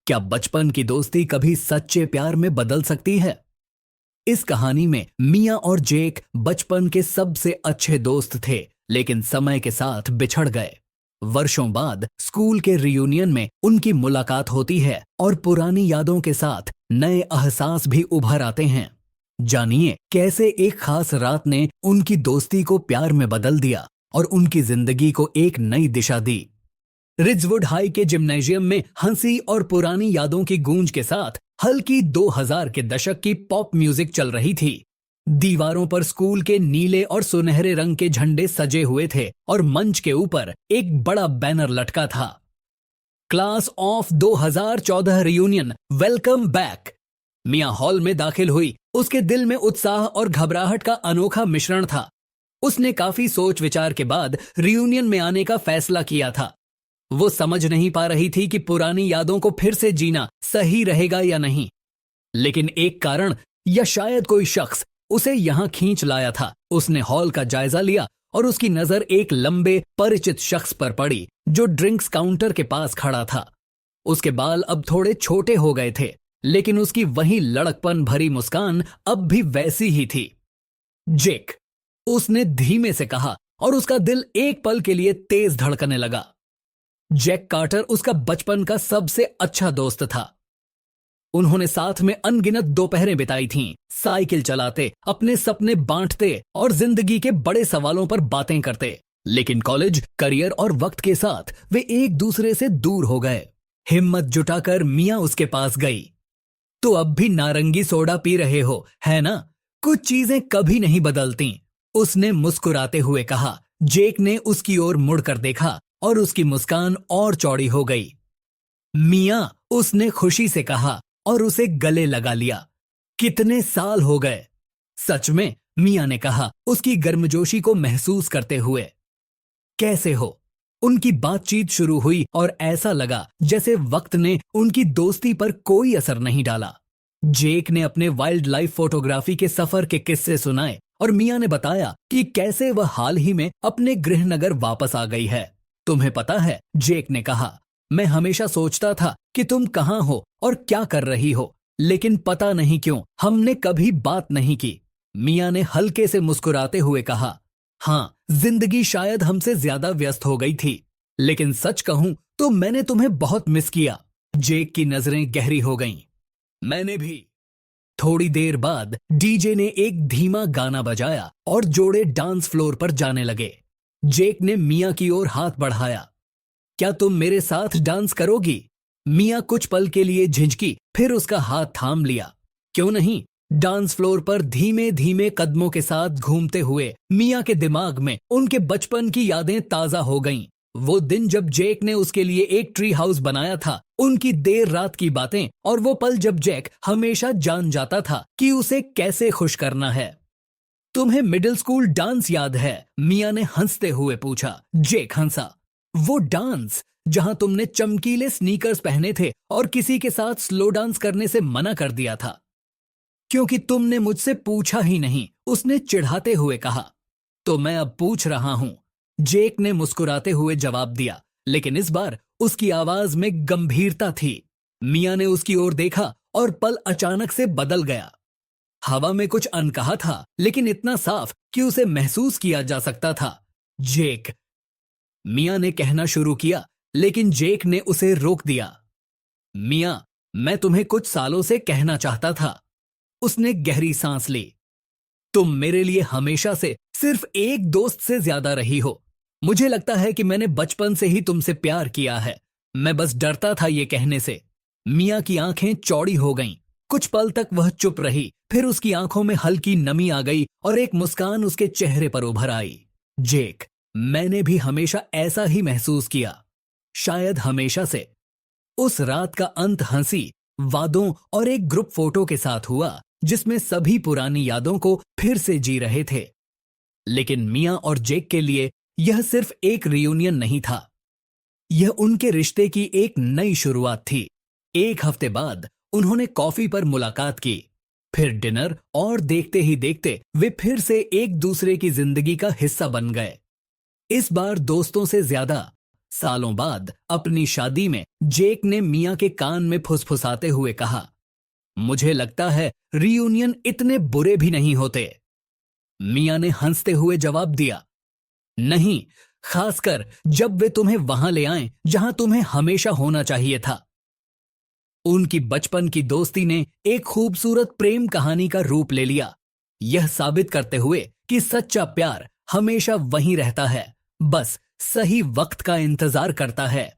क्या बचपन की दोस्ती कभी सच्चे प्यार में बदल सकती है? इस कहानी में मिया और जेक बचपन के सबसे अच्छे दोस्त थे, लेकिन समय के साथ बिछड़ गए। वर्षों बाद स्कूल के रियूनियन में उनकी मुलाकात होती है और पुरानी यादों के साथ नए एहसास भी उभर आते हैं। जानिए कैसे एक खास रात ने उनकी दोस्ती को प्यार में बदल दिया और उनकी जिंदगी को एक नई दिशा दी। रिजवुड हाई के जिम्नेशियम में हंसी और पुरानी यादों की गूंज के साथ हल्की 2000 के दशक की पॉप म्यूजिक चल रही थी। दीवारों पर स्कूल के नीले और सुनहरे रंग के झंडे सजे हुए थे और मंच के ऊपर एक बड़ा बैनर लटका था, class of 2014 reunion welcome back. Mia hall में दाखिल हुई। उसके दिल में उत्साह और घबराहट का अनोखा मिश्रण था। उसने काफी सोच विचार के बाद रियूनियन में आने का फैसला किया था। वो समझ नहीं पा रही थी कि पुरानी यादों को फिर से जीना सही रहेगा या नहीं, लेकिन एक कारण या शायद कोई शख्स उसे यहां खींच लाया था। उसने हॉल का जायजा लिया और उसकी नजर एक लंबे परिचित शख्स पर पड़ी जो ड्रिंक्स काउंटर के पास खड़ा था। उसके बाल अब थोड़े छोटे हो गए थे, लेकिन उसकी वही लड़कपन भरी मुस्कान अब भी वैसी ही थी। जेक, उसने धीमे से कहा और उसका दिल एक पल के लिए तेज धड़कने लगा। जैक कार्टर उसका बचपन का सबसे अच्छा दोस्त था। उन्होंने साथ में अनगिनत दोपहरें बिताई थीं, साइकिल चलाते, अपने सपने बांटते और जिंदगी के बड़े सवालों पर बातें करते। लेकिन कॉलेज, करियर और वक्त के साथ वे एक दूसरे से दूर हो गए। हिम्मत जुटाकर मिया उसके पास गई। तो अब भी नारंगी सोडा पी रहे हो, है ना? कुछ चीजें कभी नहीं बदलती, उसने मुस्कुराते हुए कहा। जेक ने उसकी ओर मुड़कर देखा और उसकी मुस्कान और चौड़ी हो गई। मिया, उसने खुशी से कहा और उसे गले लगा लिया। कितने साल हो गए? सच में, मिया ने कहा उसकी गर्मजोशी को महसूस करते हुए। कैसे हो? उनकी बातचीत शुरू हुई और ऐसा लगा जैसे वक्त ने उनकी दोस्ती पर कोई असर नहीं डाला। जेक ने अपने वाइल्ड लाइफ फोटोग्राफी के सफर के किस्से सुनाए और मिया ने बताया कि कैसे वह हाल ही में अपने गृहनगर वापस आ गई है। तुम्हें पता है, जेक ने कहा, मैं हमेशा सोचता था कि तुम कहां हो और क्या कर रही हो, लेकिन पता नहीं क्यों हमने कभी बात नहीं की। मिया ने हल्के से मुस्कुराते हुए कहा, हाँ, जिंदगी शायद हमसे ज्यादा व्यस्त हो गई थी, लेकिन सच कहूं तो मैंने तुम्हें बहुत मिस किया। जेक की नजरें गहरी हो गईं। मैंने भी। थोड़ी देर बाद डीजे ने एक धीमा गाना बजाया और जोड़े डांस फ्लोर पर जाने लगे। जेक ने मिया की ओर हाथ बढ़ाया। क्या तुम मेरे साथ डांस करोगी? मिया कुछ पल के लिए झिझकी, फिर उसका हाथ थाम लिया। क्यों नहीं? डांस फ्लोर पर धीमे धीमे कदमों के साथ घूमते हुए मिया के दिमाग में उनके बचपन की यादें ताजा हो गईं। वो दिन जब जेक ने उसके लिए एक ट्री हाउस बनाया था, उनकी देर रात की बातें और वो पल जब जैक हमेशा जान जाता था कि उसे कैसे खुश करना है। तुम्हें मिडिल स्कूल डांस याद है? मिया ने हंसते हुए पूछा। जेक हंसा। वो डांस जहां तुमने चमकीले स्नीकर्स पहने थे और किसी के साथ स्लो डांस करने से मना कर दिया था क्योंकि तुमने मुझसे पूछा ही नहीं, उसने चिढ़ाते हुए कहा। तो मैं अब पूछ रहा हूं, जेक ने मुस्कुराते हुए जवाब दिया, लेकिन इस बार उसकी आवाज में गंभीरता थी। मिया ने उसकी ओर देखा और पल अचानक से बदल गया। हवा में कुछ अनकहा था, लेकिन इतना साफ कि उसे महसूस किया जा सकता था। जेक, मिया ने कहना शुरू किया, लेकिन जेक ने उसे रोक दिया। मिया, मैं तुम्हें कुछ सालों से कहना चाहता था। उसने गहरी सांस ली। तुम मेरे लिए हमेशा से सिर्फ एक दोस्त से ज्यादा रही हो। मुझे लगता है कि मैंने बचपन से ही तुमसे प्यार किया है। मैं बस डरता था ये कहने से। मिया की आंखें चौड़ी हो गईं। कुछ पल तक वह चुप रही, फिर उसकी आंखों में हल्की नमी आ गई और एक मुस्कान उसके चेहरे पर उभर आई। जेक, मैंने भी हमेशा ऐसा ही महसूस किया, शायद हमेशा से। उस रात का अंत हंसी, वादों और एक ग्रुप फोटो के साथ हुआ जिसमें सभी पुरानी यादों को फिर से जी रहे थे। लेकिन मिया और जेक के लिए यह सिर्फ एक रियूनियन नहीं था, यह उनके रिश्ते की एक नई शुरुआत थी। एक हफ्ते बाद उन्होंने कॉफी पर मुलाकात की, फिर डिनर, और देखते ही देखते वे फिर से एक दूसरे की जिंदगी का हिस्सा बन गए। इस बार दोस्तों से ज्यादा सालों बाद अपनी शादी में जेक ने मियां के कान में फुसफुसाते हुए कहा, मुझे लगता है रियूनियन इतने बुरे भी नहीं होते। मियां ने हंसते हुए जवाब दिया, नहीं, खासकर जब वे तुम्हें वहां ले आएं जहां तुम्हें हमेशा होना चाहिए था। उनकी बचपन की दोस्ती ने एक खूबसूरत प्रेम कहानी का रूप ले लिया, यह साबित करते हुए कि सच्चा प्यार हमेशा वहीं रहता है, बस सही वक्त का इंतजार करता है।